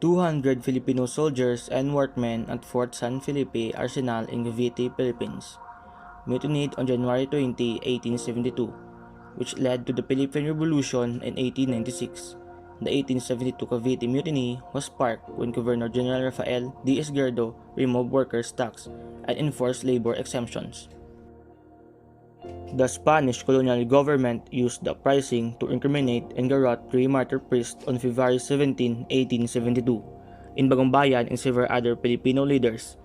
200 Filipino soldiers and workmen at Fort San Felipe Arsenal in Cavite, Philippines, mutinied on January 20, 1872, which led to the Philippine Revolution in 1896. The 1872 Cavite Mutiny was sparked when Governor General Rafael D. Izquierdo removed workers' tax and enforced labor exemptions. The Spanish colonial government used the uprising to incriminate and garrote three martyr priests on February 17, 1872, in Bagong Bayan and several other Filipino leaders.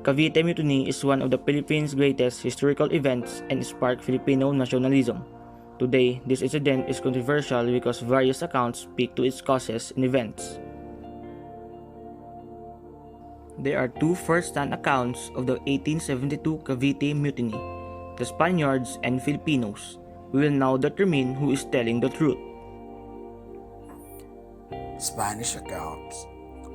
Cavite Mutiny is one of the Philippines' greatest historical events and sparked Filipino nationalism. Today, this incident is controversial because various accounts speak to its causes and events. There are two first-hand accounts of the 1872 Cavite Mutiny, the Spaniards and Filipinos. We will now determine who is telling the truth. Spanish accounts.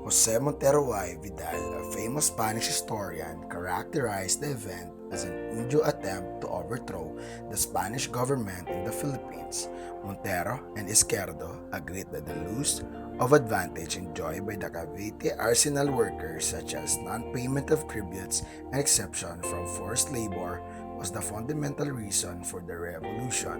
Jose Montero y Vidal, a famous Spanish historian, characterized the event as an undue attempt to overthrow the Spanish government in the Philippines. Montero and Izquierdo agreed that the loss of advantage enjoyed by the Cavite arsenal workers, such as non-payment of tributes and exception from forced labor, was the fundamental reason for the revolution.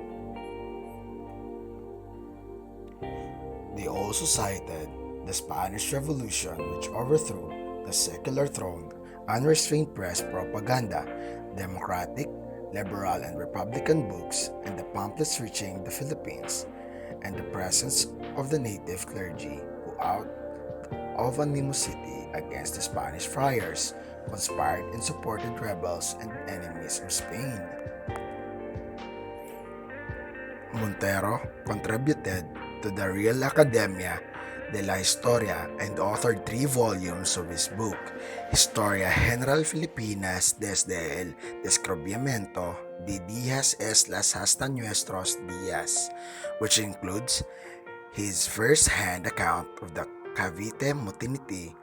They also cited the Spanish Revolution, which overthrew the secular throne, unrestrained press propaganda, democratic, liberal, and republican books, and the pamphlets reaching the Philippines, and the presence of the native clergy who, out of animosity against the Spanish friars, conspired and supported rebels and enemies of Spain. Montero contributed to the Real Academia de la Historia and authored 3 volumes of his book, Historia General Filipinas desde el descubrimiento de Díaz Islas hasta nuestros días, which includes his first-hand account of the Cavite Mutiny.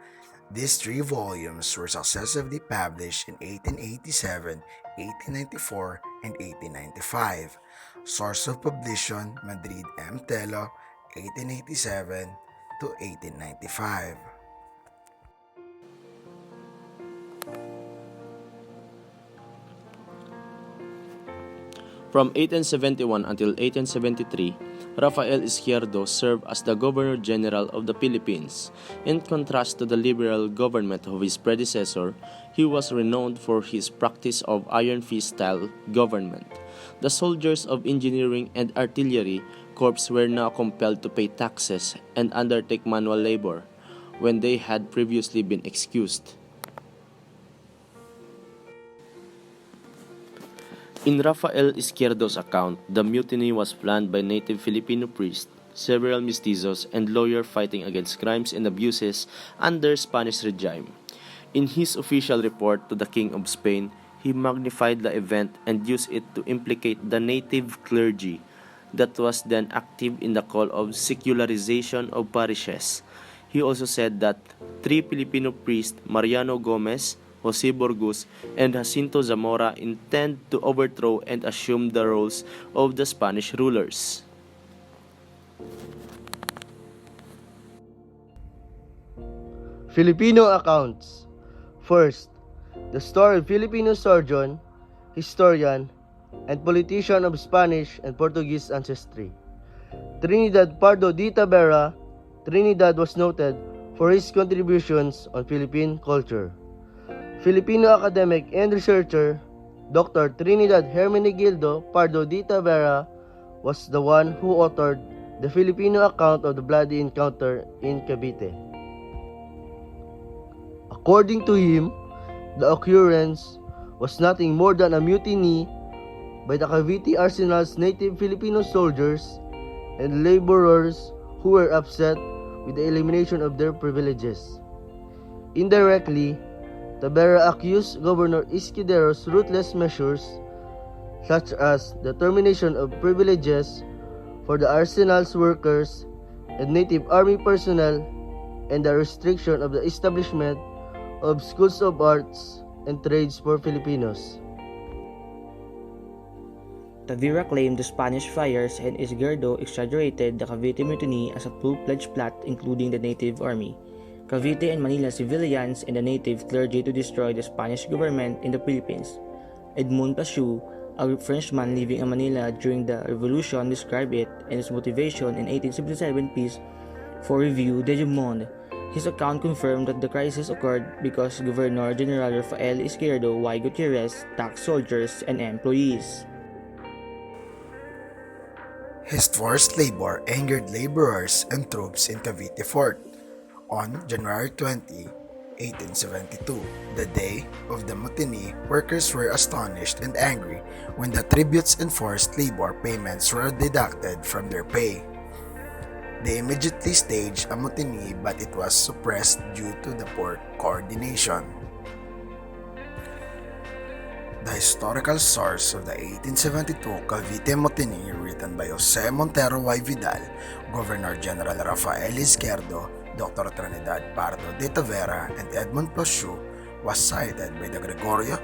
These 3 volumes were successively published in 1887, 1894, and 1895. Source of publication: Madrid M. Tello, 1887 to 1895. From 1871 until 1873, Rafael Izquierdo served as the Governor-General of the Philippines. In contrast to the liberal government of his predecessor, he was renowned for his practice of Iron Fist-style government. The soldiers of engineering and artillery corps were now compelled to pay taxes and undertake manual labor, when they had previously been excused. In Rafael Izquierdo's account, the mutiny was planned by native Filipino priests, several mestizos, and lawyers fighting against crimes and abuses under Spanish regime. In his official report to the King of Spain, he magnified the event and used it to implicate the native clergy that was then active in the call of secularization of parishes. He also said that 3 Filipino priests, Mariano Gomez, Jose Burgos, and Jacinto Zamora, intend to overthrow and assume the roles of the Spanish rulers. Filipino accounts. First, the story of Filipino surgeon, historian, and politician of Spanish and Portuguese ancestry. Trinidad Pardo de Tavera. Trinidad was noted for his contributions on Philippine culture. Filipino academic and researcher Dr. Trinidad Hermenegildo Pardo de Tavera was the one who authored the Filipino account of the bloody encounter in Cavite. According to him, the occurrence was nothing more than a mutiny by the Cavite Arsenal's native Filipino soldiers and laborers who were upset with the elimination of their privileges. Indirectly, Tavera accused Governor Izquierdo's ruthless measures, such as the termination of privileges for the arsenal's workers and native army personnel, and the restriction of the establishment of schools of arts and trades for Filipinos. Tavera claimed the Spanish friars and Izquierdo exaggerated the Cavite Mutiny as a full-fledged plot including the native army. Cavite and Manila civilians and the native clergy to destroy the Spanish government in the Philippines. Edmond Pascu, a Frenchman living in Manila during the Revolution, described it and its motivation in 1877 piece for Review de Monde. His account confirmed that the crisis occurred because Governor General Rafael Izquierdo Y. Gutierrez taxed soldiers and employees. His forced labor angered laborers and troops in Cavite Fort. On January 20, 1872, the day of the mutiny, workers were astonished and angry when the tributes and forced labor payments were deducted from their pay. They immediately staged a mutiny, but it was suppressed due to the poor coordination. The historical source of the 1872 Cavite Mutiny, written by Jose Montero y Vidal, Governor General Rafael Izquierdo, Dr. Trinidad Pardo de Tavera, and Edmond Pascu, was cited by the Gregorio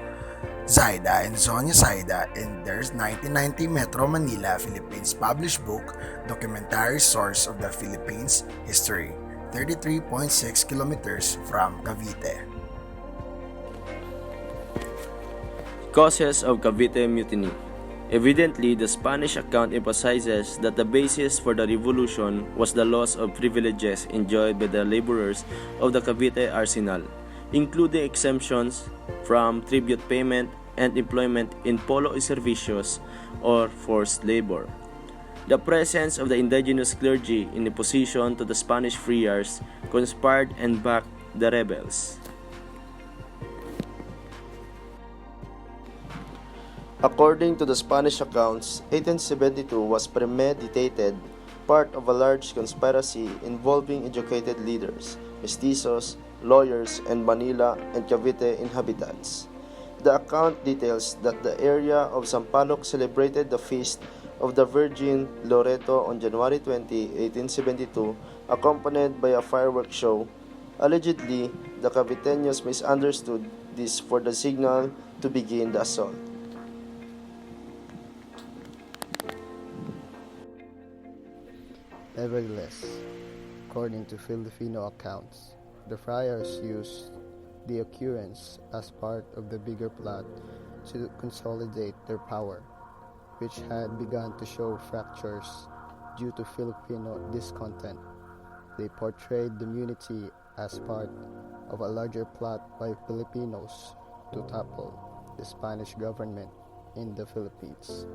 Zaida and Sonia Zaida in their 1990 Metro Manila, Philippines published book, Documentary Source of the Philippines History, 33.6 kilometers from Cavite. Causes of Cavite Mutiny. Evidently, the Spanish account emphasizes that the basis for the revolution was the loss of privileges enjoyed by the laborers of the Cavite arsenal, including exemptions from tribute payment and employment in polo servicios or forced labor. The presence of the indigenous clergy in opposition to the Spanish friars conspired and backed the rebels. According to the Spanish accounts, 1872 was premeditated, part of a large conspiracy involving educated leaders, mestizos, lawyers, and Manila and Cavite inhabitants. The account details that the area of Sampaloc celebrated the feast of the Virgin Loreto on January 20, 1872, accompanied by a fireworks show. Allegedly, the Caviteños misunderstood this for the signal to begin the assault. Nevertheless, according to Filipino accounts, the friars used the occurrence as part of the bigger plot to consolidate their power, which had begun to show fractures due to Filipino discontent. They portrayed the mutiny as part of a larger plot by Filipinos to topple the Spanish government in the Philippines.